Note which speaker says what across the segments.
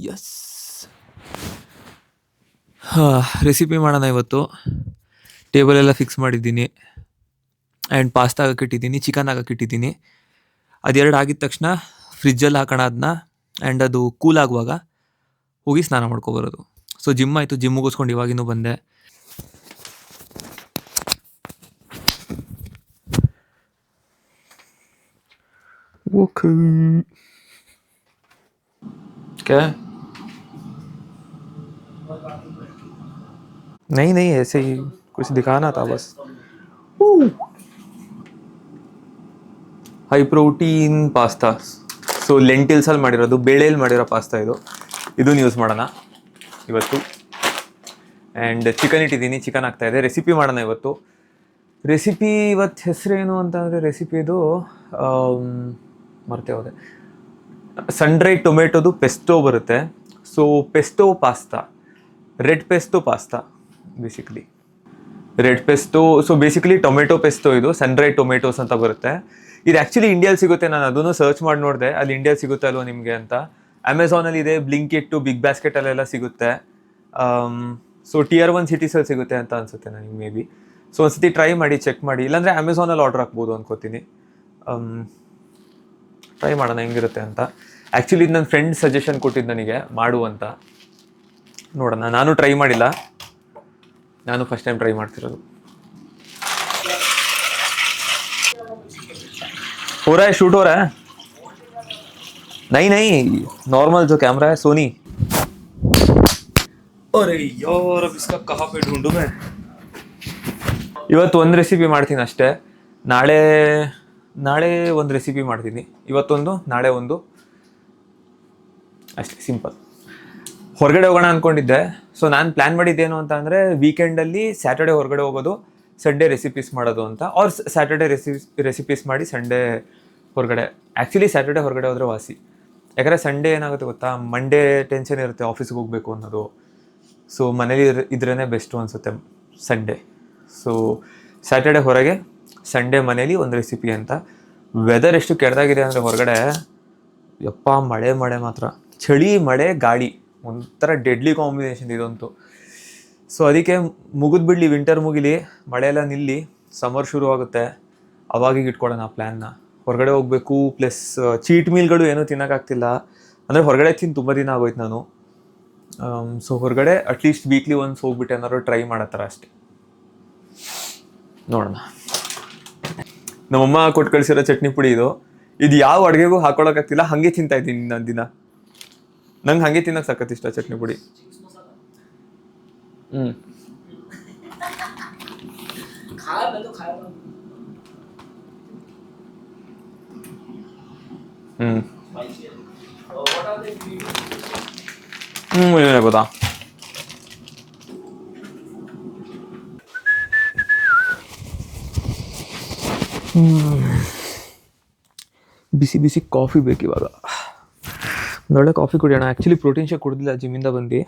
Speaker 1: Yes. Recipe ಮಾಡೋಣ ಇವತ್ತು. Table ಎಲ್ಲ ಫಿಕ್ಸ್ ಮಾಡಿದ್ದೀನಿ ಆ್ಯಂಡ್ ಪಾಸ್ತಾ ಹಾಕಿಟ್ಟಿದ್ದೀನಿ, ಚಿಕನ್ ಹಾಕಿಟ್ಟಿದ್ದೀನಿ. ಅದೆರಡು ಆಗಿದ ತಕ್ಷಣ ಫ್ರಿಜ್ಜಲ್ಲಿ ಹಾಕೋಣ ಅದನ್ನ. ಆ್ಯಂಡ್ ಅದು ಕೂಲ್ ಆಗುವಾಗ ಹೋಗಿ ಸ್ನಾನ ಮಾಡ್ಕೊಬರೋದು. ಸೊ ಜಿಮ್ ಆಯಿತು, ಜಿಮ್ ಮುಗಿಸ್ಕೊಂಡು ಇವಾಗಿನೂ ಬಂದೆ. ಓಕೆ क्या नहीं नहीं ऐसे ही कुछ दिखाना था बस. High protein pasta. ಸೊ ಲೆಂಟಿಲ್ಸಲ್ಲಿ ಮಾಡಿರೋದು, ಬೇಳೆಯಲ್ಲಿ ಮಾಡಿರೋ ಪಾಸ್ತಾ ಇದನ್ನು ಯೂಸ್ ಮಾಡೋಣ ಇವತ್ತು. ಆ್ಯಂಡ್ ಚಿಕನ್ ಇಟ್ಟಿದ್ದೀನಿ, ಚಿಕನ್ ಆಗ್ತಾಯಿದೆ. ರೆಸಿಪಿ ಮಾಡೋಣ ಇವತ್ತು. ರೆಸಿಪಿ ಇವತ್ತು ಹೆಸರೇನು ಅಂತಂದರೆ, ರೆಸಿಪಿದು ಮರ್ತೇ ಹೋದೆ. ಸನ್ ಡ್ರೈಡ್ ಟೊಮೆಟೊದು ಪೆಸ್ಟೋ ಬರುತ್ತೆ. So pesto pasta, red pesto pasta basically. Red pesto, so basically tomato pesto. ಇದು ಸನ್ ಡ್ರೈಡ್ ಟೊಮೆಟೋಸ್ ಅಂತ ಬರುತ್ತೆ. ಇದು ಆ್ಯಕ್ಚುಲಿ ಇಂಡಿಯಲ್ಲಿ ಸಿಗುತ್ತೆ. ನಾನು ಅದನ್ನು ಸರ್ಚ್ ಮಾಡಿ ನೋಡಿದೆ, ಅಲ್ಲಿ ಇಂಡಿಯಲ್ಲಿ ಸಿಗುತ್ತೆ ಅಲ್ವ ನಿಮಗೆ ಅಂತ. ಅಮೆಝಾನಲ್ಲಿ ಇದೆ, ಬ್ಲಿಂಕಿಟ್ಟು, ಬಿಗ್ ಬಾಸ್ಕೆಟಲ್ಲೆಲ್ಲ ಸಿಗುತ್ತೆ. ಸೊ Tier 1 ಸಿಟೀಸಲ್ಲಿ ಸಿಗುತ್ತೆ ಅಂತ ಅನಿಸುತ್ತೆ ನನಗೆ, ಮೇ ಬಿ. ಸೊ ಒಂದ್ಸತಿ ಟ್ರೈ ಮಾಡಿ, ಚೆಕ್ ಮಾಡಿ. ಇಲ್ಲಾಂದರೆ ಅಮೆಝಾನಲ್ಲಿ ಆರ್ಡರ್ ಹಾಕ್ಬೋದು ಅನ್ಕೋತೀನಿ. ಟ್ರೈ ಮಾಡೋಣ ಹೆಂಗಿರುತ್ತೆ ಅಂತ. ಆ್ಯಕ್ಚುಲಿ ಇದು ನನ್ನ ಫ್ರೆಂಡ್ ಸಜೆಷನ್ ಕೊಟ್ಟಿದ್ದು ನನಗೆ ಮಾಡು ಅಂತ. ನೋಡೋಣ, ನಾನು ಟ್ರೈ ಮಾಡಿಲ್ಲ, ನಾನು ಫಸ್ಟ್ ಟೈಮ್ ಟ್ರೈ ಮಾಡ್ತಿರೋದು. हो रहा है, शूट हो रहा है? नहीं नहीं, नॉर्मल जो कैमरा है सोनी. अरे यार अब इसका कहाँ पे ढूंढूं मैं. ಇವತ್ತು ಒಂದು ರೆಸಿಪಿ ಮಾಡ್ತೀನಿ ಅಷ್ಟೇ. ನಾಳೆ ಒಂದು ರೆಸಿಪಿ ಮಾಡ್ತೀನಿ. ಇವತ್ತೊಂದು, ನಾಳೆ ಒಂದು, ಅಷ್ಟೇ, ಸಿಂಪಲ್. ಹೊರಗಡೆ ಹೋಗೋಣ ಅಂದ್ಕೊಂಡಿದ್ದೆ. ಸೊ ನಾನು ಪ್ಲ್ಯಾನ್ ಮಾಡಿದ್ದೇನು ಅಂತ ಅಂದರೆ, ವೀಕೆಂಡಲ್ಲಿ ಸ್ಯಾಟರ್ಡೆ ಹೊರಗಡೆ ಹೋಗೋದು, ಸಂಡೇ ರೆಸಿಪೀಸ್ ಮಾಡೋದು ಅಂತ. ಆರ್ ಸ್ಯಾಟರ್ಡೆ ರೆಸಿಪೀಸ್ ಮಾಡಿ ಸಂಡೇ ಹೊರಗಡೆ. ಆ್ಯಕ್ಚುಲಿ ಸ್ಯಾಟರ್ಡೆ ಹೊರಗಡೆ ಹೋದರೆ ವಾಸಿ. ಯಾಕಂದರೆ ಸಂಡೇ ಏನಾಗುತ್ತೆ ಗೊತ್ತಾ, ಮಂಡೇ ಟೆನ್ಷನ್ ಇರುತ್ತೆ ಆಫೀಸ್ಗೆ ಹೋಗಬೇಕು ಅನ್ನೋದು. ಸೊ ಮನೇಲಿ ಇದ್ರೇ ಬೆಸ್ಟು ಅನಿಸುತ್ತೆ ಸಂಡೇ. ಸೊ ಸ್ಯಾಟರ್ಡೆ ಹೊರಗೆ, ಸಂಡೇ ಮನೇಲಿ ಒಂದು ರೆಸಿಪಿ ಅಂತ. ವೆದರ್ ಎಷ್ಟು ಕೆಟ್ಟದಾಗಿದೆ ಅಂದರೆ ಹೊರಗಡೆ, ಯಪ್ಪ, ಮಳೆ ಮಾತ್ರ. ಚಳಿ, ಮಳೆ, ಗಾಳಿ, ಒಂಥರ ಡೆಡ್ಲಿ ಕಾಂಬಿನೇಷನ್ ಇದಂತೂ. ಸೊ ಅದಕ್ಕೆ ಮುಗಿದ್ಬಿಡ್ಲಿ, ವಿಂಟರ್ ಮುಗಿಲಿ, ಮಳೆಯೆಲ್ಲ ನಿಲ್ಲಿ, ಸಮ್ಮರ್ ಶುರು ಆಗುತ್ತೆ, ಅವಾಗಿಗೆ ಇಟ್ಕೊಳ್ಳೋಣ ಪ್ಲ್ಯಾನ್ನ. ಹೊರಗಡೆ ಹೋಗಬೇಕು, ಪ್ಲಸ್ ಚೀಟ್ ಮೀಲ್ಗಳು ಏನೂ ತಿನ್ನೋಕ್ಕಾಗ್ತಿಲ್ಲ. ಅಂದರೆ ಹೊರಗಡೆ ತಿಂದು ತುಂಬ ದಿನ ಆಗೋಯ್ತು ನಾನು. ಸೊ ಹೊರಗಡೆ ಅಟ್ಲೀಸ್ಟ್ ವೀಕ್ಲಿ ಒನ್ಸ್ ಹೋಗ್ಬಿಟ್ಟು ಏನಾದ್ರು ಟ್ರೈ ಮಾಡತ್ತಾರ ಅಷ್ಟೇ. ನೋಡೋಣ. ನಮ್ಮಮ್ಮ ಕೊಟ್ಟು ಕಳಿಸಿರೋ ಚಟ್ನಿ ಪುಡಿ ಇದು ಯಾವ ಅಡುಗೆಗೂ ಹಾಕೊಳ್ಳೋಕ್ಕಾಗ್ತಿಲ್ಲ, ಹಾಗೆ ತಿಂತಾ ಇದ್ದೀನಿ ನಾನು ದಿನ. ನಂಗೆ ಹಾಗೆ ತಿನ್ನೋಕೆ ಸಖತ್ ಇಷ್ಟ ಚಟ್ನಿ ಪುಡಿ. मुझे नहीं पता. ಬಿಸಿ ಬಿಸಿ ಕಾಫಿ ಬೇಕು ಇವಾಗ. ಒಳ್ಳೆ ಕಾಫಿ ಕುಡಿಯೋಣ. ಆ್ಯಕ್ಚುಲಿ ಪ್ರೋಟೀನ್ ಶೇಕ್ ಕುಡಿದಿಲ್ಲ, ಜಿಮ್ಮಿಂದ ಬಂದು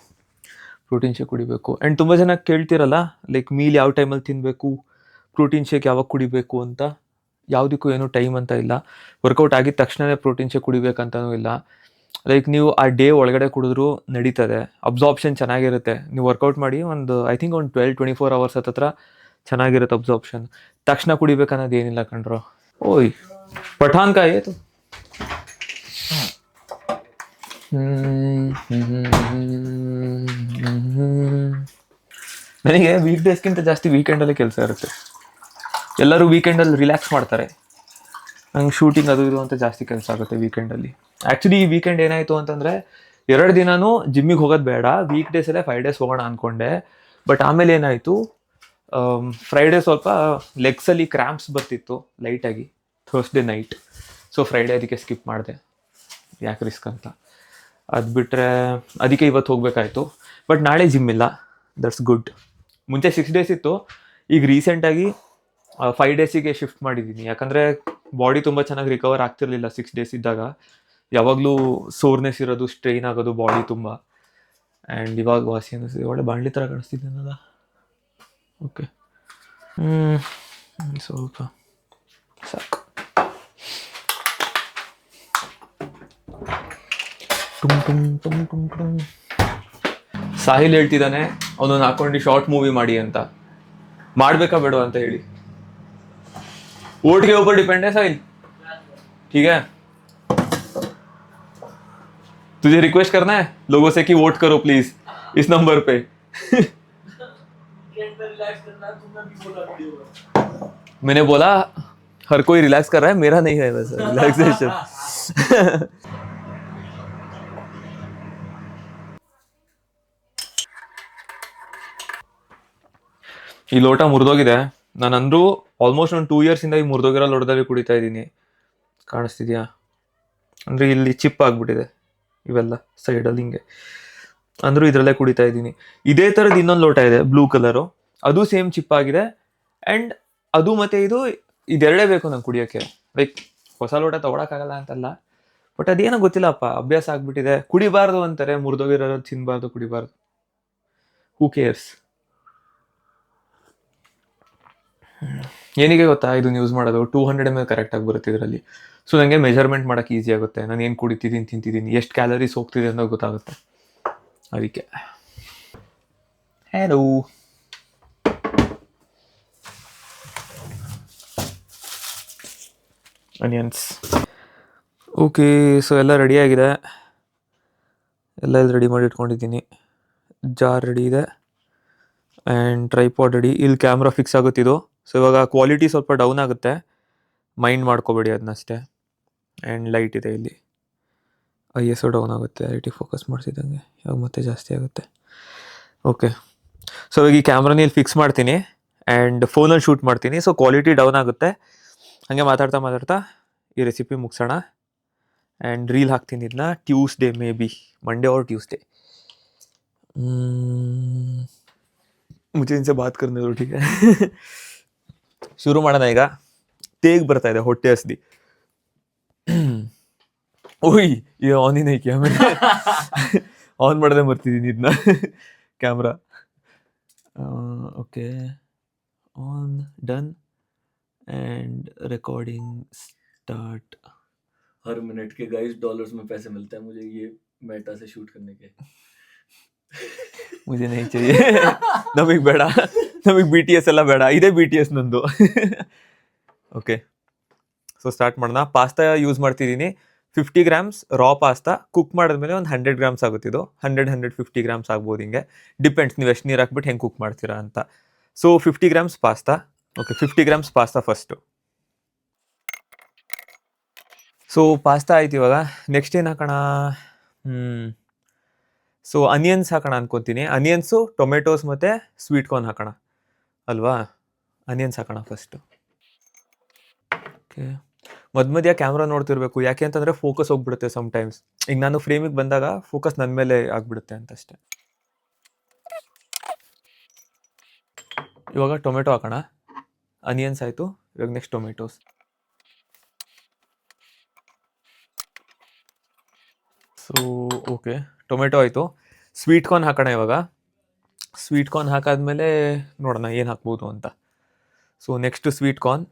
Speaker 1: ಪ್ರೋಟೀನ್ ಶೇಕ್ ಕುಡಿಬೇಕು. ಆ್ಯಂಡ್ ತುಂಬ ಜನ ಕೇಳ್ತಿರಲ್ಲ, ಲೈಕ್ ಮೀಲ್ ಯಾವ ಟೈಮಲ್ಲಿ ತಿನ್ನಬೇಕು, ಪ್ರೋಟೀನ್ ಶೇಕ್ ಯಾವಾಗ ಕುಡಿಬೇಕು ಅಂತ. ಯಾವುದಕ್ಕೂ ಏನೂ ಟೈಮ್ ಅಂತ ಇಲ್ಲ. ವರ್ಕೌಟ್ ಆಗಿದ ತಕ್ಷಣವೇ ಪ್ರೋಟೀನ್ ಶೇಕ್ ಕುಡಿಬೇಕಂತನೂ ಇಲ್ಲ. ಲೈಕ್ ನೀವು ಆ ಡೇ ಒಳಗಡೆ ಕುಡಿದ್ರೂ ನಡೀತದೆ. ಅಬ್ಸಾರ್ಪ್ಷನ್ ಚೆನ್ನಾಗಿರುತ್ತೆ. ನೀವು ವರ್ಕೌಟ್ ಮಾಡಿ ಒಂದು, ಐ ಥಿಂಕ್ ಒಂದು 12-24 hours ಹತ್ರ ಚೆನ್ನಾಗಿರುತ್ತೆ ಅಬ್ಸಾರ್ಪ್ಷನ್. ತಕ್ಷಣ ಕುಡಿಬೇಕನ್ನೋದು ಏನಿಲ್ಲ ಕಣ್ರೋ. ಓಯ್ ಪಠಾನ್ ಕಾಯಿ ಆಯಿತು. ನನಗೆ ವೀಕ್ ಡೇಸ್ಗಿಂತ ಜಾಸ್ತಿ ವೀಕೆಂಡಲ್ಲೇ ಕೆಲಸ ಇರುತ್ತೆ. ಎಲ್ಲರೂ ವೀಕೆಂಡಲ್ಲಿ ರಿಲ್ಯಾಕ್ಸ್ ಮಾಡ್ತಾರೆ. ನಂಗೆ ಶೂಟಿಂಗ್ ಅದು ಇದು ಅಂತ ಜಾಸ್ತಿ ಕೆಲಸ ಆಗುತ್ತೆ ವೀಕೆಂಡಲ್ಲಿ. ಆ್ಯಕ್ಚುಲಿ ಈ ವೀಕೆಂಡ್ ಏನಾಯಿತು ಅಂತಂದರೆ, 2 ದಿನವೂ ಜಿಮ್ಮಿಗೆ ಹೋಗೋದು ಬೇಡ, ವೀಕ್ ಡೇಸಲ್ಲೇ 5 days ಹೋಗೋಣ ಅಂದ್ಕೊಂಡೆ. ಬಟ್ ಆಮೇಲೆ ಏನಾಯಿತು, ಫ್ರೈಡೇ ಸ್ವಲ್ಪ ಲೆಗ್ಸಲ್ಲಿ ಕ್ರ್ಯಾಂಪ್ಸ್ ಬರ್ತಿತ್ತು ಲೈಟಾಗಿ, ಥರ್ಸ್ಡೇ ನೈಟ್. ಸೊ ಫ್ರೈಡೇ ಅದಕ್ಕೆ ಸ್ಕಿಪ್ ಮಾಡಿದೆ, ಯಾಕೆ ರಿಸ್ಕ್ ಅಂತ. ಅದು ಬಿಟ್ಟರೆ ಅದಕ್ಕೆ ಇವತ್ತು ಹೋಗಬೇಕಾಯ್ತು. ಬಟ್ ನಾಳೆ ಜಿಮ್ ಇಲ್ಲ, ದಟ್ಸ್ ಗುಡ್. ಮುಂಚೆ 6 days ಇತ್ತು, ಈಗ ರೀಸೆಂಟಾಗಿ 5 days ಶಿಫ್ಟ್ ಮಾಡಿದ್ದೀನಿ. ಯಾಕಂದರೆ ಬಾಡಿ ತುಂಬ ಚೆನ್ನಾಗಿ ರಿಕವರ್ ಆಗ್ತಿರ್ಲಿಲ್ಲ 6 days ಇದ್ದಾಗ. ಯಾವಾಗಲೂ ಸೋರ್ನೆಸ್ ಇರೋದು, ಸ್ಟ್ರೈನ್ ಆಗೋದು ಬಾಡಿ ತುಂಬ. ಆ್ಯಂಡ್ ಇವಾಗ ವಾಸಿ ಅನ್ನಿಸ್ತಿದೆ. ಒಳ್ಳೆ ಬಾಣಲಿ ಥರ ಕಾಣಿಸ್ತಿದ್ದೇನಲ್ಲ. ಓಕೆ, ಸ್ವಲ್ಪ ಸಾಕು. ಟುಮ್ ಟುಮ್ ಟುಮ್ ಟುಮ್ ಟುಮ್. ಸಾಹಿಲ್ ಹೇಳ್ತಿದ್ದಾನೆ ಅವನನ್ನು ಹಾಕೊಂಡು ಶಾರ್ಟ್ ಮೂವಿ ಮಾಡಿ ಅಂತ. ಮಾಡ್ಬೇಕಾ ಬೇಡ ಅಂತ ಹೇಳಿ. वोट के ऊपर डिपेंड है साहिल, ठीक है? तुझे रिक्वेस्ट करना है लोगों से कि वोट करो प्लीज इस नंबर पे. मैंने बोला हर कोई रिलैक्स कर रहा है, मेरा नहीं है वैसा रिलैक्सेशन. ಈ ಲೋಟ ಮುರಿದೋಗಿದೆ. ನಾನು ಅಂದ್ರೂ ಆಲ್ಮೋಸ್ಟ್ ಒಂದು 2 years ಇಂದ ಈ ಮುರಿದೋಗಿರೋ ಲೋಟದಲ್ಲಿ ಕುಡಿತಾ ಇದ್ದೀನಿ. ಕಾಣಿಸ್ತಿದ್ಯಾ? ಅಂದರೆ ಇಲ್ಲಿ ಚಿಪ್ ಆಗಿಬಿಟ್ಟಿದೆ ಇವೆಲ್ಲ ಸೈಡಲ್ಲಿ ಹಿಂಗೆ. ಅಂದರೂ ಇದರಲ್ಲೇ ಕುಡಿತಾ ಇದ್ದೀನಿ. ಇದೇ ಥರದ್ದು ಇನ್ನೊಂದು ಲೋಟ ಇದೆ ಬ್ಲೂ ಕಲರು, ಅದು ಸೇಮ್ ಚಿಪ್ ಆಗಿದೆ. ಆ್ಯಂಡ್ ಅದು ಮತ್ತು ಇದೆರಡೇ ಬೇಕು ನಂಗೆ ಕುಡಿಯೋಕ್ಕೆ. ಲೈಕ್ ಹೊಸ ಲೋಟ ತೊಗೊಳಕ್ಕಾಗಲ್ಲ ಅಂತಲ್ಲ, ಬಟ್ ಅದೇನೋ ಗೊತ್ತಿಲ್ಲಪ್ಪ, ಅಭ್ಯಾಸ ಆಗಿಬಿಟ್ಟಿದೆ. ಕುಡಿಬಾರ್ದು ಅಂತಾರೆ, ಮುರಿದೋಗಿರೋದು ತಿನ್ನಬಾರ್ದು, ಕುಡಿಬಾರ್ದು. ಹೂ ಕೇರ್ಸ್? ಏನಿಗೆ ಗೊತ್ತಾ ಇದನ್ನು ಯೂಸ್ ಮಾಡೋದು? 200 ml ಕರೆಕ್ಟಾಗಿ ಬರುತ್ತೆ ಇದರಲ್ಲಿ. ಸೊ ನನಗೆ ಮೆಜರ್ಮೆಂಟ್ ಮಾಡೋಕ್ಕೆ ಈಸಿ ಆಗುತ್ತೆ. ನಾನು ಏನು ಕುಡಿತಿದ್ದೀನಿ, ತಿಂತಿದ್ದೀನಿ, ಎಷ್ಟು ಕ್ಯಾಲರೀಸ್ ಹೋಗ್ತಿದೆ ಅನ್ನೋದು ಗೊತ್ತಾಗುತ್ತೆ. ಅದಕ್ಕೆ ಹಲೋ. Onions okay. ಸೊ ಎಲ್ಲ ರೆಡಿಯಾಗಿದೆ, ಎಲ್ಲ ರೆಡಿ ಮಾಡಿ ಇಟ್ಕೊಂಡಿದ್ದೀನಿ. ಜಾರ್ ರೆಡಿ ಇದೆ ಆ್ಯಂಡ್ ಟ್ರೈಪಾಡ್ ರೆಡಿ. ಇಲ್ಲಿ ಕ್ಯಾಮ್ರಾ ಫಿಕ್ಸ್ ಆಗುತ್ತಿದ್ದು. ಸೊ ಇವಾಗ ಕ್ವಾಲಿಟಿ ಸ್ವಲ್ಪ ಡೌನ್ ಆಗುತ್ತೆ, ಮೈಂಡ್ ಮಾಡ್ಕೋಬೇಡಿ ಅದನ್ನಷ್ಟೇ. ಆ್ಯಂಡ್ ಲೈಟ್ ಇದೆ ಇಲ್ಲಿ, ISO ಡೌನ್ ಆಗುತ್ತೆ ಐಟಿ ಫೋಕಸ್ ಮಾಡಿಸಿದಂಗೆ. ಇವಾಗ ಮತ್ತೆ ಜಾಸ್ತಿ ಆಗುತ್ತೆ. ಓಕೆ, ಸೊ ಇವಾಗ ಈ ಕ್ಯಾಮ್ರಾನ ಇಲ್ಲಿ ಫಿಕ್ಸ್ ಮಾಡ್ತೀನಿ ಆ್ಯಂಡ್ ಫೋನಲ್ಲಿ ಶೂಟ್ ಮಾಡ್ತೀನಿ. ಸೊ ಕ್ವಾಲಿಟಿ ಡೌನ್ ಆಗುತ್ತೆ. ಹಾಗೆ ಮಾತಾಡ್ತಾ ಮಾತಾಡ್ತಾ ಈ ರೆಸಿಪಿ ಮುಗಿಸೋಣ. ಆ್ಯಂಡ್ ರೀಲ್ ಹಾಕ್ತೀನಿ ಇದನ್ನ ಟ್ಯೂಸ್ಡೇ, ಮೇ ಬಿ ಮಂಡೇ और ट्यूसडे. मुझे इनसे बात करने दो, ठीक है? ಶುರು ಮಾಡೋಣ ಈಗ. ತೇಗ್ ಬರ್ತಾ ಇದೆ, ಹೊಟ್ಟೆ ಹಸ್ದಿ. ಓಯ್ ಇದು ಆನ್ ಐಕಿ, ಆಮೇಲೆ ಆನ್ ಮಾಡದೆ ಬರ್ತಿದ್ದೀನಿ ಇದನ್ನ camera. Okay, on, done and recording start.
Speaker 2: Her minute के गाइस डॉलर्स में पैसे मिलते हैं मुझे ये मेटा से शूट करने के.
Speaker 1: मुझे नहीं चाहिए. ನಮಗೆ ಬೇಡ, ನಮಗೆ BTS ಎಲ್ಲ ಬೇಡ, ಇದೇ BTS ನಂದು. ಓಕೆ, ಸೊ ಸ್ಟಾರ್ಟ್ ಮಾಡೋಣ. ಪಾಸ್ತಾ ಯೂಸ್ ಮಾಡ್ತಿದ್ದೀನಿ 50 grams ರಾ ಪಾಸ್ತಾ. ಕುಕ್ ಮಾಡಿದ್ಮೇಲೆ ಒಂದು 100 grams ಆಗುತ್ತಿದ್ದು. 100-150 grams ಆಗ್ಬೋದು, ಹಿಂಗೆ ಡಿಪೆಂಡ್ಸ್ ನೀವು ಎಷ್ಟು ನೀರು ಹಾಕ್ಬಿಟ್ಟು ಹೆಂಗೆ ಕುಕ್ ಮಾಡ್ತೀರಾ ಅಂತ. So 50 grams pasta. Okay, 50 grams pasta first. So pasta ಆಯ್ತು. ಇವಾಗ ನೆಕ್ಸ್ಟ್ ಏನು ಹಾಕೋಣ? ಸೊ ಅನಿಯನ್ಸ್ ಹಾಕೋಣ ಅನ್ಕೊತೀನಿ. ಅನಿಯನ್ಸು, ಟೊಮೆಟೋಸ್ ಮತ್ತು ಸ್ವೀಟ್ ಕಾರ್ನ್ ಹಾಕೋಣ ಅಲ್ವಾ? ಅನಿಯನ್ಸ್ ಹಾಕೋಣ ಫಸ್ಟು. ಓಕೆ, ಮಧ್ಯ ಕ್ಯಾಮ್ರಾ ನೋಡ್ತಿರ್ಬೇಕು, ಯಾಕೆ ಅಂತಂದರೆ ಫೋಕಸ್ ಹೋಗ್ಬಿಡುತ್ತೆ ಸಮ್ಟೈಮ್ಸ್. ಈಗ ನಾನು ಫ್ರೇಮಿಗೆ ಬಂದಾಗ ಫೋಕಸ್ ನನ್ನ ಮೇಲೆ ಆಗಿಬಿಡುತ್ತೆ ಅಂತಷ್ಟೇ. ಇವಾಗ ಟೊಮೆಟೊ ಹಾಕೋಣ. ಅನಿಯನ್ಸ್ ಆಯಿತು, ಇವಾಗ next tomatoes. So okay, tomato ಆಯಿತು. ಸ್ವೀಟ್ ಕಾರ್ನ್ ಹಾಕೋಣ ಇವಾಗ. ಸ್ವೀಟ್ ಕಾರ್ನ್ ಹಾಕಾದ್ಮೇಲೆ ನೋಡೋಣ ಏನು ಹಾಕ್ಬೋದು ಅಂತ. So next sweet corn.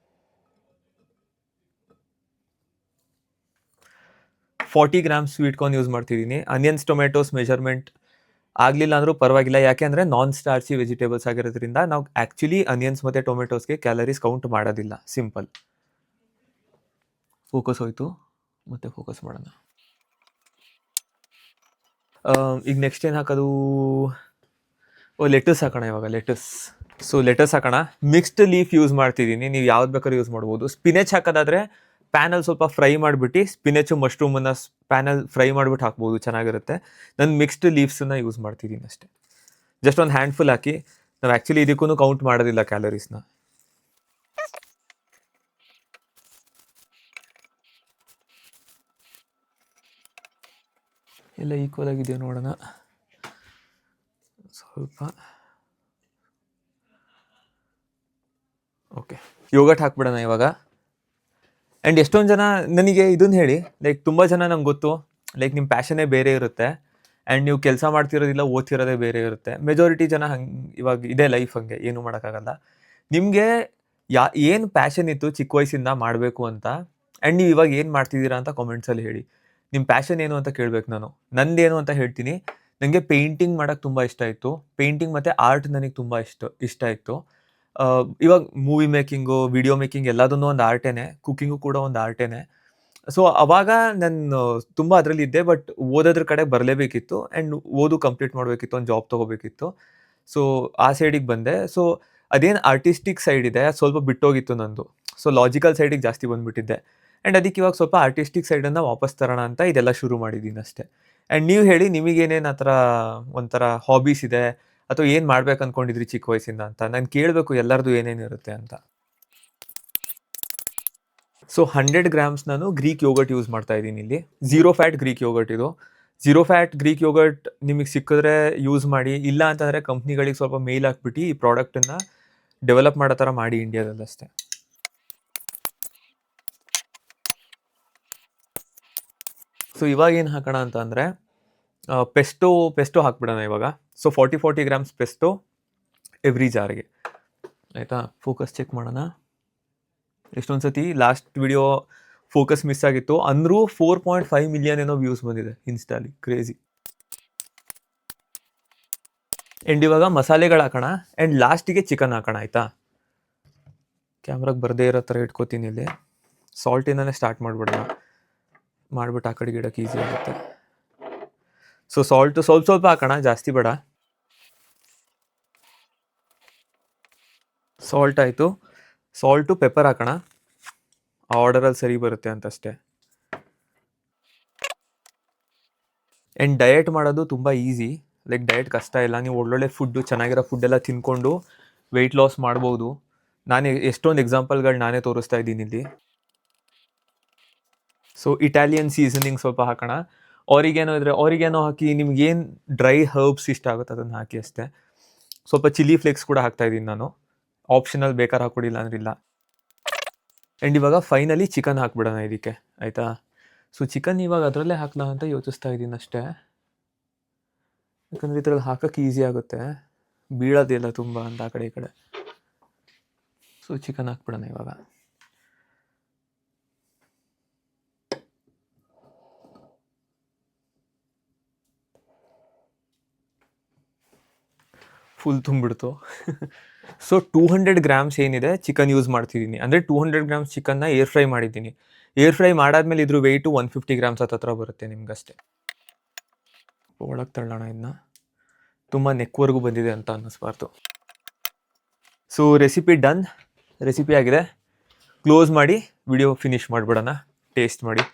Speaker 1: 40 grams sweet corn use ಮಾಡ್ತಿದ್ದೀನಿ. ಅನಿಯನ್ಸ್, ಟೊಮೆಟೋಸ್ ಮೆಜರ್ಮೆಂಟ್ ಆಗಲಿಲ್ಲ ಅಂದರೂ ಪರವಾಗಿಲ್ಲ, ಯಾಕೆ ಅಂದರೆ ನಾನ್ ಸ್ಟಾರ್ಚಿ ವೆಜಿಟೇಬಲ್ಸ್ ಆಗಿರೋದ್ರಿಂದ ನಾವು ಆ್ಯಕ್ಚುಲಿ ಅನಿಯನ್ಸ್ ಮತ್ತು ಟೊಮೆಟೋಸ್ಗೆ ಕ್ಯಾಲರೀಸ್ ಕೌಂಟ್ ಮಾಡೋದಿಲ್ಲ. ಸಿಂಪಲ್. ಫೋಕಸ್ ಹೋಯ್ತು, ಮತ್ತೆ ಫೋಕಸ್ ಮಾಡೋಣ. ಈಗ ನೆಕ್ಸ್ಟ್ ಏನು ಹಾಕೋದು? ಲೆಟಸ್ ಹಾಕೋಣ ಇವಾಗ. ಲೆಟಸ್. ಸೊ ಲೆಟಸ್ ಹಾಕೋಣ. ಮಿಕ್ಸ್ಡ್ ಲೀಫ್ ಯೂಸ್ ಮಾಡ್ತಿದ್ದೀನಿ, ನೀವು ಯಾವ್ದು ಬೇಕಾದ್ರೂ ಯೂಸ್ ಮಾಡ್ಬೋದು. ಸ್ಪಿನೆಚ್ ಹಾಕೋದಾದರೆ ಪ್ಯಾನಲ್ಲಿ ಸ್ವಲ್ಪ ಫ್ರೈ ಮಾಡಿಬಿಟ್ಟು ಸ್ಪಿನೆಚು ಮಶ್ರೂಮನ್ನು ಪ್ಯಾನಲ್ಲಿ ಫ್ರೈ ಮಾಡಿಬಿಟ್ಟು ಹಾಕ್ಬೋದು, ಚೆನ್ನಾಗಿರುತ್ತೆ. ನಾನು ಮಿಕ್ಸ್ಡ್ ಲೀವ್ಸನ್ನು ಯೂಸ್ ಮಾಡ್ತಿದ್ದೀನಿ ಅಷ್ಟೇ. ಜಸ್ಟ್ ಒಂದು ಹ್ಯಾಂಡ್ಫುಲ್ ಹಾಕಿ. ನಾವು ಆ್ಯಕ್ಚುಲಿ ಇದಕ್ಕೂ ಕೌಂಟ್ ಮಾಡೋದಿಲ್ಲ ಕ್ಯಾಲರೀಸ್ನ. ಎಲ್ಲ ಈಕ್ವಲ್ ಆಗಿದೆಯೋ ನೋಡೋಣ. ಸ್ವಲ್ಪ ಓಕೆ, ಯೋಗಟ್ ಹಾಕ್ಬಿಡೋಣ ಇವಾಗ. ಆ್ಯಂಡ್ ಎಷ್ಟೊಂದು ಜನ ನನಗೆ ಇದನ್ನು ಹೇಳಿ, ಲೈಕ್ ತುಂಬ ಜನ ನಂಗೆ ಗೊತ್ತು, ಲೈಕ್ ನಿಮ್ಮ ಪ್ಯಾಷನ್ನೇ ಬೇರೆ ಇರುತ್ತೆ ಆ್ಯಂಡ್ ನೀವು ಕೆಲಸ ಮಾಡ್ತಿರೋದಿಲ್ಲ, ಓದ್ತಿರೋದೇ ಬೇರೆ ಇರುತ್ತೆ. ಮೆಜಾರಿಟಿ ಜನ ಹಂಗೆ ಇವಾಗ ಇದೇ ಲೈಫ್, ಹಂಗೆ ಏನೂ ಮಾಡೋಕ್ಕಾಗಲ್ಲ. ನಿಮಗೆ ಏನು ಪ್ಯಾಷನ್ ಇತ್ತು ಚಿಕ್ಕ ವಯಸ್ಸಿಂದ ಮಾಡಬೇಕು ಅಂತ, ಆ್ಯಂಡ್ ನೀವು ಇವಾಗ ಏನು ಮಾಡ್ತಿದ್ದೀರಾ ಅಂತ ಕಾಮೆಂಟ್ಸಲ್ಲಿ ಹೇಳಿ. ನಿಮ್ಮ ಪ್ಯಾಷನ್ ಏನು ಅಂತ ಕೇಳ್ಬೇಕು ನಾನು. ನಂದೇನು ಅಂತ ಹೇಳ್ತೀನಿ. ನನಗೆ ಪೇಂಟಿಂಗ್ ಮಾಡೋಕ್ಕೆ ತುಂಬ ಇಷ್ಟ ಇತ್ತು. ಪೇಂಟಿಂಗ್ ಮತ್ತು ಆರ್ಟ್ ನನಗೆ ತುಂಬ ಇಷ್ಟ ಇತ್ತು. ಇವಾಗ ಮೂವಿ ಮೇಕಿಂಗು, ವಿಡಿಯೋ ಮೇಕಿಂಗ್ ಎಲ್ಲದನ್ನೂ ಒಂದು ಆರ್ಟೇನೆ. ಕುಕ್ಕಿಂಗು ಕೂಡ ಒಂದು ಆರ್ಟೇನೆ. ಸೊ ಅವಾಗ ನಾನು ತುಂಬ ಅದರಲ್ಲಿದ್ದೆ. ಬಟ್ ಓದೋದ್ರ ಕಡೆ ಬರಲೇಬೇಕಿತ್ತು ಆ್ಯಂಡ್ ಓದು ಕಂಪ್ಲೀಟ್ ಮಾಡಬೇಕಿತ್ತು, ಒಂದು ಜಾಬ್ ತೊಗೋಬೇಕಿತ್ತು. ಸೊ ಆ ಸೈಡಿಗೆ ಬಂದೆ. ಸೊ ಅದೇನು ಆರ್ಟಿಸ್ಟಿಕ್ ಸೈಡ್ ಇದೆ ಅದು ಸ್ವಲ್ಪ ಬಿಟ್ಟೋಗಿತ್ತು ನಂದು. ಸೊ ಲಾಜಿಕಲ್ ಸೈಡಿಗೆ ಜಾಸ್ತಿ ಬಂದುಬಿಟ್ಟಿದ್ದೆ. ಆ್ಯಂಡ್ ಅದಕ್ಕೆ ಇವಾಗ ಸ್ವಲ್ಪ ಆರ್ಟಿಸ್ಟಿಕ್ ಸೈಡನ್ನು ವಾಪಸ್ ತರೋಣ ಅಂತ ಇದೆಲ್ಲ ಶುರು ಮಾಡಿದ್ದೀನಿ ಅಷ್ಟೇ. ಆ್ಯಂಡ್ ನೀವು ಹೇಳಿ, ನಿಮಗೇನೇನು ಆ ಥರ ಒಂಥರ ಹಾಬೀಸ್ ಇದೆ ಅಥವಾ ಏನು ಮಾಡ್ಬೇಕು ಅಂದ್ಕೊಂಡಿದ್ರಿ ಚಿಕ್ಕ ವಯಸ್ಸಿಂದ ಅಂತ? ನಾನು ಕೇಳಬೇಕು ಎಲ್ಲರದು ಏನೇನಿರುತ್ತೆ ಅಂತ. ಸೊ 100 ಗ್ರಾಮ್ಸ್ ನಾನು ಗ್ರೀಕ್ ಯೋಗರ್ಟ್ ಯೂಸ್ ಮಾಡ್ತಾ ಇದ್ದೀನಿ ಇಲ್ಲಿ. 0 ಫ್ಯಾಟ್ ಗ್ರೀಕ್ ಯೋಗರ್ಟ್ ಇದು. 0 ಫ್ಯಾಟ್ ಗ್ರೀಕ್ ಯೋಗರ್ಟ್ ನಿಮಗೆ ಸಿಕ್ಕಿದ್ರೆ ಯೂಸ್ ಮಾಡಿ. ಇಲ್ಲ ಅಂತಂದರೆ ಕಂಪ್ನಿಗಳಿಗೆ ಸ್ವಲ್ಪ ಮೇಲ್ ಹಾಕ್ಬಿಟ್ಟು ಈ ಪ್ರಾಡಕ್ಟನ್ನು ಡೆವಲಪ್ ಮಾಡೋ ಥರ ಮಾಡಿ ಇಂಡಿಯಾದಲ್ಲಷ್ಟೇ. ಸೊ ಇವಾಗ ಏನು ಹಾಕೋಣ ಅಂತ ಅಂದರೆ ಪೆಸ್ಟೋ ಹಾಕ್ಬಿಡೋಣ ಇವಾಗ. ಸೊ 40 ಗ್ರಾಮ್ಸ್ ಪೆಸ್ಟೋ ಎವ್ರಿ ಜಾರ್ಗೆ, ಆಯಿತಾ? ಫೋಕಸ್ ಚೆಕ್ ಮಾಡೋಣ. ಎಷ್ಟೊಂದು ಸತಿ ಲಾಸ್ಟ್ ವಿಡಿಯೋ ಫೋಕಸ್ ಮಿಸ್ ಆಗಿತ್ತು ಅಂದರೂ 4.5 ಮಿಲಿಯನ್ ಏನೋ ವ್ಯೂಸ್ ಬಂದಿದೆ ಇನ್ಸ್ಟಾಲಿ. ಕ್ರೇಜಿ. ಆ್ಯಂಡ್ ಇವಾಗ ಮಸಾಲೆಗಳು ಹಾಕೋಣ ಆ್ಯಂಡ್ ಲಾಸ್ಟಿಗೆ ಚಿಕನ್ ಹಾಕೋಣ, ಆಯಿತಾ? ಕ್ಯಾಮ್ರಾಗೆ ಬರದೇ ಇರೋ ಥರ ಇಟ್ಕೋತೀನಿ ಇಲ್ಲಿ. ಸಾಲ್ಟಿಂದನೇ ಸ್ಟಾರ್ಟ್ ಮಾಡಿಬಿಡೋಣ. ಮಾಡಿಬಿಟ್ಟು ಆ ಕಡೆಗೆ ಇಡೋಕ್ಕೆ ಈಸಿ ಆಗುತ್ತೆ. ಸೊ ಸಾಲ್ಟು ಸ್ವಲ್ಪ ಹಾಕೋಣ, ಜಾಸ್ತಿ ಬೇಡ. ಸಾಲ್ಟ್ ಆಯಿತು. ಸಾಲ್ಟು ಪೆಪ್ಪರ್ ಹಾಕೋಣ, ಆ ಆರ್ಡರಲ್ಲಿ ಸರಿ ಬರುತ್ತೆ ಅಂತಷ್ಟೇ. ಆ್ಯಂಡ್ ಡಯಟ್ ಮಾಡೋದು ತುಂಬ ಈಸಿ. ಲೈಕ್ ಡಯಟ್ ಕಷ್ಟ ಇಲ್ಲ. ನೀವು ಒಳ್ಳೊಳ್ಳೆ ಫುಡ್ಡು, ಚೆನ್ನಾಗಿರೋ ಫುಡ್ಡೆಲ್ಲ ತಿನ್ಕೊಂಡು ವೆಯ್ಟ್ ಲಾಸ್ ಮಾಡ್ಬೋದು. ನಾನು ಎಷ್ಟೊಂದು ಎಕ್ಸಾಂಪಲ್ಗಳು ನಾನೇ ತೋರಿಸ್ತಾ ಇದ್ದೀನಿ ಇಲ್ಲಿ. ಸೊ ಇಟಾಲಿಯನ್ ಸೀಸನಿಂಗ್ ಸ್ವಲ್ಪ ಹಾಕೋಣ. ಆರಿಗ್ಯಾನೋ ಇದ್ದರೆ ಆರಿಗ್ಯಾನೋ ಹಾಕಿ. ನಿಮ್ಗೇನು ಡ್ರೈ ಹರ್ಬ್ಸ್ ಇಷ್ಟ ಆಗುತ್ತೆ ಅದನ್ನು ಹಾಕಿ ಅಷ್ಟೇ. ಸ್ವಲ್ಪ ಚಿಲ್ಲಿ ಫ್ಲೇಕ್ಸ್ ಕೂಡ ಹಾಕ್ತಾಯಿದ್ದೀನಿ ನಾನು. ಆಪ್ಷನಲ್ ಬೇಕಾದ್ರೆ ಹಾಕ್ಕೊಡಿಲ್ಲ ಅಂದ್ರಿಲ್ಲ. ಆ್ಯಂಡ್ ಇವಾಗ ಫೈನಲಿ ಚಿಕನ್ ಹಾಕ್ಬಿಡೋಣ ಇದಕ್ಕೆ, ಆಯಿತಾ? ಸೊ ಚಿಕನ್ ಇವಾಗ ಅದರಲ್ಲೇ ಹಾಕ್ಲಾ ಅಂತ ಯೋಚಿಸ್ತಾ ಇದ್ದೀನಿ ಅಷ್ಟೇ. ಯಾಕಂದರೆ ಇದ್ರಲ್ಲಿ ಹಾಕೋಕ್ಕೆ ಈಸಿ ಆಗುತ್ತೆ, ಬೀಳೋದಿಲ್ಲ ತುಂಬ ಅಂತ ಆ ಕಡೆ ಈ ಕಡೆ. ಸೊ ಚಿಕನ್ ಹಾಕ್ಬಿಡೋಣ ಇವಾಗ. ಫುಲ್ ತುಂಬಿಡ್ತು. ಸೊ 200 ಗ್ರಾಮ್ಸ್ ಏನಿದೆ ಚಿಕನ್ ಯೂಸ್ ಮಾಡ್ತಿದ್ದೀನಿ. ಅಂದರೆ 200 ಗ್ರಾಮ್ಸ್ ಚಿಕನ್ನ ಏರ್ ಫ್ರೈ ಮಾಡಿದ್ದೀನಿ. ಏರ್ ಫ್ರೈ ಮಾಡಾದ್ಮೇಲೆ ಇದ್ರ ವೆಯ್ಟು 150 ಗ್ರಾಮ್ಸ್ ಹತ್ರ ಬರುತ್ತೆ ನಿಮ್ಗಷ್ಟೇ. ಒಳಗೆ ತಳ್ಳೋಣ ಇದನ್ನ. ತುಂಬ ನೆಕ್ವರೆಗೂ ಬಂದಿದೆ ಅಂತ ಅನ್ನಿಸ್ಬಾರ್ದು. ಸೊ ರೆಸಿಪಿ ಡನ್, ರೆಸಿಪಿ ಆಗಿದೆ. ಕ್ಲೋಸ್ ಮಾಡಿ ವಿಡಿಯೋ ಫಿನಿಷ್ ಮಾಡಿಬಿಡೋಣ. ಟೇಸ್ಟ್ ಮಾಡಿ.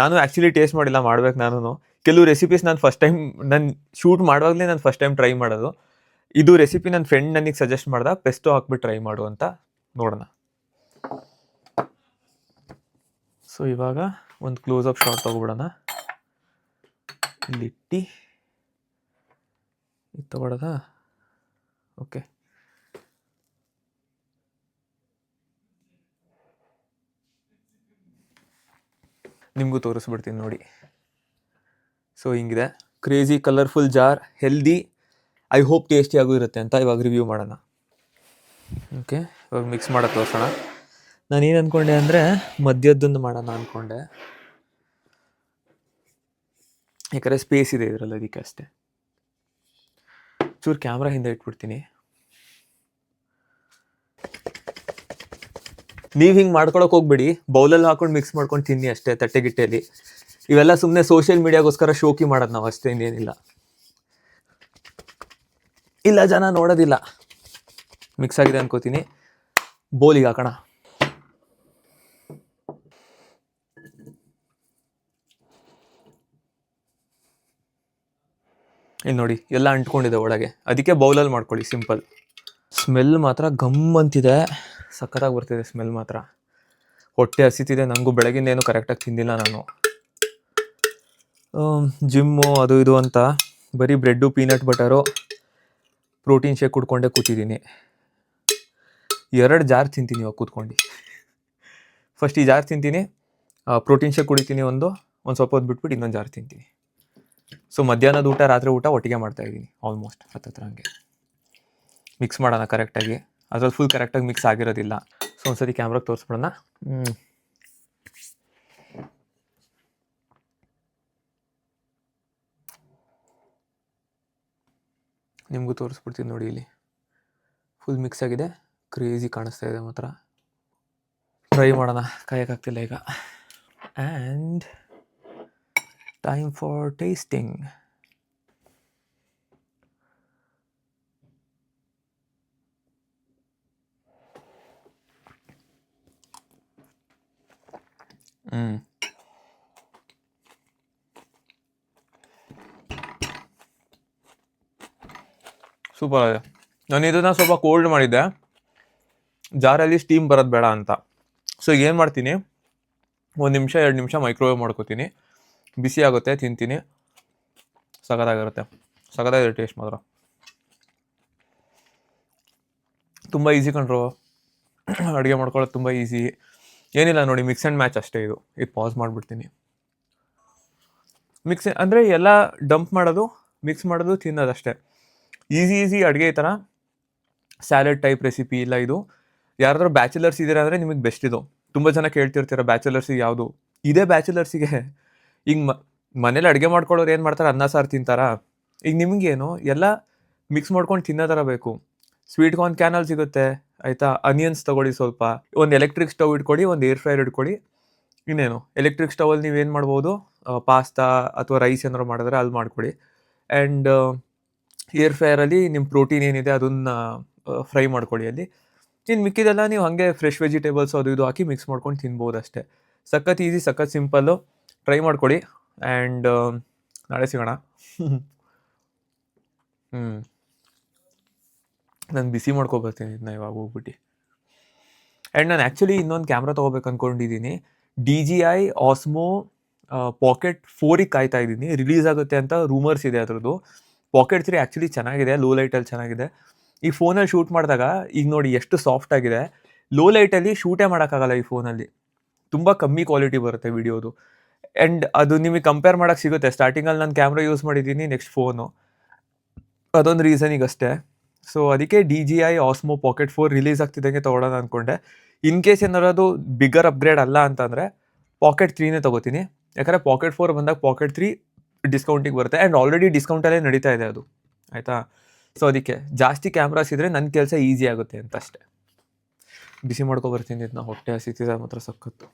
Speaker 1: ನಾನು ಆ್ಯಕ್ಚುಲಿ ಟೇಸ್ಟ್ ಮಾಡಿಲ್ಲ, ಮಾಡ್ಬೇಕು ನಾನು. ಕೆಲವು ರೆಸಿಪೀಸ್ ನಾನು ಶೂಟ್ ಮಾಡುವಾಗಲೇ ನಾನು ಫಸ್ಟ್ ಟೈಮ್ ಟ್ರೈ ಮಾಡೋದು. ಇದು ರೆಸಿಪಿ ನನ್ನ ಫ್ರೆಂಡ್ ನನಗೆ ಸಜೆಸ್ಟ್ ಮಾಡ್ದ, ಪೆಸ್ಟೋ ಹಾಕ್ಬಿಟ್ಟು ಟ್ರೈ ಮಾಡು ಅಂತ. ನೋಡೋಣ. ಸೊ ಇವಾಗ ಒಂದು ಕ್ಲೋಸಪ್ ಶಾಟ್ ತೊಗೊಬಿಡೋಣ. ಇಲ್ಲಿಟ್ಟು ಇದು ತೊಗೊಳೋದಾ? ಓಕೆ. ನಿಮಗೂ ತೋರಿಸ್ಬಿಡ್ತೀನಿ ನೋಡಿ. ಸೊ ಹಿಂಗಿದೆ, crazy colourful jar, healthy, I hope ಟೇಸ್ಟಿಯಾಗೂ ಇರುತ್ತೆ ಅಂತ ಇವಾಗ ರಿವ್ಯೂ ಮಾಡೋಣ. ಓಕೆ, ಇವಾಗ ಮಿಕ್ಸ್ ಮಾಡೋಕ್ಕೆ ತೋರಿಸೋಣ. ನಾನೇನು ಅಂದ್ಕೊಂಡೆ ಅಂದರೆ ಮಧ್ಯದ್ದೊಂದು ಮಾಡೋಣ ಅಂದ್ಕೊಂಡೆ, ಯಾಕಂದರೆ ಸ್ಪೇಸ್ ಇದೆ ಇದರಲ್ಲಿ, ಅದಕ್ಕೆ ಅಷ್ಟೇ. ಚೂರು ಕ್ಯಾಮ್ರಾ ಹಿಂದೆ ಇಟ್ಬಿಡ್ತೀನಿ. ನೀವು ಹಿಂಗೆ ಮಾಡ್ಕೊಳಕ್ಕೆ ಹೋಗ್ಬೇಡಿ, ಬೌಲಲ್ಲಿ ಹಾಕೊಂಡು ಮಿಕ್ಸ್ ಮಾಡ್ಕೊಂಡು ತಿನ್ನಿ ಅಷ್ಟೇ, ತಟ್ಟೆಗಿಟ್ಟೆಯಲ್ಲಿ. ಇವೆಲ್ಲ ಸುಮ್ಮನೆ ಸೋಷಿಯಲ್ ಮೀಡಿಯಾಗೋಸ್ಕರ ಶೋಕಿ ಮಾಡೋದು ನಾವು ಅಷ್ಟೇ, ಇನ್ನೇನಿಲ್ಲ. ಇಲ್ಲ, ಜನ ನೋಡೋದಿಲ್ಲ. ಮಿಕ್ಸ್ ಆಗಿದೆ ಅನ್ಕೋತೀನಿ. ಬೋಲಿಗೆ ಹಾಕೋಣ. ಇಲ್ಲಿ ನೋಡಿ, ಎಲ್ಲ ಅಂಟ್ಕೊಂಡಿದೆ ಒಳಗೆ, ಅದಕ್ಕೆ ಬೌಲಲ್ಲಿ ಮಾಡ್ಕೊಳ್ಳಿ, ಸಿಂಪಲ್. ಸ್ಮೆಲ್ ಮಾತ್ರ ಗಮ್ ಅಂತಿದೆ, ಸಖತ್ತಾಗಿ ಬರ್ತಿದೆ ಸ್ಮೆಲ್ ಮಾತ್ರ. ಹೊಟ್ಟೆ ಹಸಿತಿದೆ ನನಗೂ. ಬೆಳಗಿಂದ ಏನು ಕರೆಕ್ಟಾಗಿ ತಿಂದಿಲ್ಲ ನಾನು. ಜಿಮ್ಮು ಅದು ಇದು ಅಂತ ಬರೀ bread, peanut butter, protein shake ಕುಡ್ಕೊಂಡೇ ಕೂತಿದ್ದೀನಿ. 2 ಜಾರ್ ತಿಂತೀನಿ ಇವಾಗ ಕೂತ್ಕೊಂಡು. ಫಸ್ಟ್ ಈ ಜಾರ್ ತಿಂತೀನಿ, ಪ್ರೋಟೀನ್ ಶೇಕ್ ಕುಡಿತೀನಿ, ಒಂದು ಸ್ವಲ್ಪ ಹೊತ್ತು ಬಿಟ್ಬಿಟ್ಟು ಇನ್ನೊಂದು ಜಾರ್ ತಿಂತೀನಿ. ಸೊ ಮಧ್ಯಾಹ್ನದ ಊಟ, ರಾತ್ರಿ ಊಟ ಒಟ್ಟಿಗೆ ಮಾಡ್ತಾಯಿದ್ದೀನಿ ಆಲ್ಮೋಸ್ಟ್ ಹತ್ರ ಹಂಗೆ. ಮಿಕ್ಸ್ ಮಾಡೋಣ ಕರೆಕ್ಟಾಗಿ. ಅದ್ರಲ್ಲಿ ಫುಲ್ ಕರೆಕ್ಟಾಗಿ ಮಿಕ್ಸ್ ಆಗಿರೋದಿಲ್ಲ. ಸೊ ಒಂದ್ಸತಿ ಕ್ಯಾಮ್ರಾಗೆ ತೋರಿಸ್ಬಿಡೋಣ. ನಿಮಗೂ ತೋರಿಸ್ಬಿಡ್ತೀನಿ ನೋಡಿ, ಇಲ್ಲಿ ಫುಲ್ ಮಿಕ್ಸ್ ಆಗಿದೆ, ಕ್ರೇಜಿ ಕಾಣಿಸ್ತಾ ಇದೆ ಮಾತ್ರ. ಟ್ರೈ ಮಾಡೋಣ, ಕಾಯೋಕ್ಕಾಗ್ತಿಲ್ಲ ಈಗ. And time for tasting. Super ಆಗಿದೆ. ನಾನು ಇದನ್ನು ಸ್ವಲ್ಪ ಕೋಲ್ಡ್ ಮಾಡಿದ್ದೆ, ಜಾರಲ್ಲಿ ಸ್ಟೀಮ್ ಬರೋದು ಬೇಡ ಅಂತ. ಸೊ ಏನು ಮಾಡ್ತೀನಿ, 1 ನಿಮಿಷ 2 ನಿಮಿಷ ಮೈಕ್ರೋವೇವ್ ಮಾಡ್ಕೋತೀನಿ, ಬಿಸಿ ಆಗುತ್ತೆ, ತಿಂತೀನಿ, ಸಖತ್ತಾಗಿರುತ್ತೆ. ಸಖತ್ತಾಗಿದೆ ಟೇಸ್ಟ್ ಮಾತ್ರ. ತುಂಬ ಈಸಿ ಕಂಡ್ರು, ಅಡುಗೆ ಮಾಡ್ಕೊಳ್ಳೋದು ತುಂಬ ಈಸಿ. ಏನಿಲ್ಲ ನೋಡಿ, ಮಿಕ್ಸ್ ಆ್ಯಂಡ್ ಮ್ಯಾಚ್ ಅಷ್ಟೇ. ಇದು ಪಾಸ್ ಮಾಡಿಬಿಡ್ತೀನಿ. ಮಿಕ್ಸ್ ಅಂದರೆ ಎಲ್ಲ ಡಂಪ್ ಮಾಡೋದು, ಮಿಕ್ಸ್ ಮಾಡೋದು, ತಿನ್ನೋದಷ್ಟೇ. ಈಸಿ ಅಡುಗೆ. ಈ ಥರ ಸ್ಯಾಲಡ್ ಟೈಪ್ ರೆಸಿಪಿ ಇಲ್ಲ ಇದು. ಯಾರಾದರೂ ಬ್ಯಾಚುಲರ್ಸ್ ಇದ್ದೀರಾ ಅಂದರೆ ನಿಮಗೆ ಬೆಸ್ಟ್ ಇದು. ತುಂಬ ಜನ ಕೇಳ್ತಿರ್ತೀರ ಬ್ಯಾಚುಲರ್ಸಿಗೆ ಯಾವುದು. ಇದೇ ಬ್ಯಾಚುಲರ್ಸಿಗೆ. ಈಗ ಮನೇಲಿ ಅಡುಗೆ ಮಾಡ್ಕೊಳ್ಳೋರು ಏನು ಮಾಡ್ತಾರೆ, ಅನ್ನ ಸಾರು ತಿಂತಾರಾ. ಈಗ ನಿಮಗೇನು ಎಲ್ಲ ಮಿಕ್ಸ್ ಮಾಡ್ಕೊಂಡು ತಿನ್ನೋ ಥರ ಬೇಕು. ಸ್ವೀಟ್ ಕಾರ್ನ್ ಕ್ಯಾನಲ್ಲಿ ಸಿಗುತ್ತೆ, ಆಯಿತಾ. ಅನಿಯನ್ಸ್ ತೊಗೊಳ್ಳಿ ಸ್ವಲ್ಪ, ಒಂದು ಎಲೆಕ್ಟ್ರಿಕ್ ಸ್ಟವ್ ಇಟ್ಕೊಳ್ಳಿ, ಒಂದು ಏರ್ ಫ್ರೈರ್ ಇಟ್ಕೊಳ್ಳಿ. ಇನ್ನೇನು, ಎಲೆಕ್ಟ್ರಿಕ್ ಸ್ಟವಲ್ಲಿ ನೀವೇನು ಮಾಡ್ಬೋದು, ಪಾಸ್ತಾ ಅಥವಾ ರೈಸ್ ಏನಾರು ಮಾಡಿದ್ರೆ ಅಲ್ಲಿ ಮಾಡ್ಕೊಳ್ಳಿ. ಆ್ಯಂಡ್ ಏರ್ ಫ್ರೈರಲ್ಲಿ ನಿಮ್ಮ ಪ್ರೋಟೀನ್ ಏನಿದೆ ಅದನ್ನು ಫ್ರೈ ಮಾಡ್ಕೊಳ್ಳಿ ಅಲ್ಲಿ. ಇನ್ನು ಮಿಕ್ಕಿದೆಲ್ಲ ನೀವು ಹಾಗೆ ಫ್ರೆಶ್ ವೆಜಿಟೇಬಲ್ಸ್ ಅದು ಇದು ಹಾಕಿ ಮಿಕ್ಸ್ ಮಾಡ್ಕೊಂಡು ತಿನ್ಬೋದು ಅಷ್ಟೇ. ಸಖತ್ ಈಸಿ, ಸಖತ್ ಸಿಂಪಲ್ಲು. ಟ್ರೈ ಮಾಡ್ಕೊಳ್ಳಿ. ಆ್ಯಂಡ್ ನಾಳೆ ಸಿಗೋಣ. ನಾನು ಬಿಸಿ ಮಾಡ್ಕೊಬರ್ತೀನಿ ಇದನ್ನ ಇವಾಗ ಹೋಗ್ಬಿಟ್ಟು. ಆ್ಯಂಡ್ ನಾನು ಆ್ಯಕ್ಚುಲಿ ಇನ್ನೊಂದು ಕ್ಯಾಮ್ರಾ ತೊಗೋಬೇಕು ಅಂದ್ಕೊಂಡಿದ್ದೀನಿ. DJI Osmo Pocket 4ಗೆ ಕಾಯ್ತಾ ಇದ್ದೀನಿ. ರಿಲೀಸ್ ಆಗುತ್ತೆ ಅಂತ ರೂಮರ್ಸ್ ಇದೆ ಅದ್ರದ್ದು. Pocket 3 ಆ್ಯಕ್ಚುಲಿ ಚೆನ್ನಾಗಿದೆ, ಲೋ ಲೈಟಲ್ಲಿ ಚೆನ್ನಾಗಿದೆ. ಈ ಫೋನಲ್ಲಿ ಶೂಟ್ ಮಾಡಿದಾಗ ಈಗ ನೋಡಿ ಎಷ್ಟು ಸಾಫ್ಟ್ ಆಗಿದೆ. ಲೋ ಲೈಟಲ್ಲಿ ಶೂಟೇ ಮಾಡೋಕ್ಕಾಗಲ್ಲ ಈ ಫೋನಲ್ಲಿ. ತುಂಬ ಕಮ್ಮಿ ಕ್ವಾಲಿಟಿ ಬರುತ್ತೆ ವಿಡಿಯೋದು. ಆ್ಯಂಡ್ ಅದು ನಿಮಗೆ ಕಂಪೇರ್ ಮಾಡೋಕ್ಕೆ ಸಿಗುತ್ತೆ. ಸ್ಟಾರ್ಟಿಂಗಲ್ಲಿ ನಾನು ಕ್ಯಾಮ್ರಾ ಯೂಸ್ ಮಾಡಿದ್ದೀನಿ, ನೆಕ್ಸ್ಟ್ ಫೋನು. ಅದೊಂದು ರೀಸನಿಗಷ್ಟೇ. ಸೊ ಅದಕ್ಕೆ DJI Osmo Pocket 4 ರಿಲೀಸ್ ಆಗ್ತಿದ್ದಂಗೆ ತೊಗೊಳೋಣ ಅಂದ್ಕೊಂಡೆ. ಇನ್ ಕೇಸ್ ಏನಾರೋದು ಬಿಗ್ಗರ್ ಅಪ್ಗ್ರೇಡ್ ಅಲ್ಲ ಅಂತಂದರೆ Pocket 3ನೇ ತೊಗೋತೀನಿ. ಯಾಕಂದರೆ Pocket 4 ಬಂದಾಗ Pocket 3 ಡಿಸ್ಕೌಂಟಿಗೆ ಬರುತ್ತೆ. ಆ್ಯಂಡ್ ಆಲ್ರೆಡಿ ಡಿಸ್ಕೌಂಟಲ್ಲೇ ನಡೀತಾ ಇದೆ ಅದು, ಆಯಿತಾ. ಸೊ ಅದಕ್ಕೆ ಜಾಸ್ತಿ ಕ್ಯಾಮ್ರಾಸ್ ಇದ್ದರೆ ನನ್ನ ಕೆಲಸ ಈಸಿ ಆಗುತ್ತೆ ಅಂತ ಅಷ್ಟೇ. ಬಿಸಿ ಮಾಡ್ಕೊಬರ್ತೀನಿ ಇದನ್ನ, ಹೊಟ್ಟೆ ಹಸಿತಿದೆ ಮಾತ್ರ ಸಖತ್ತು.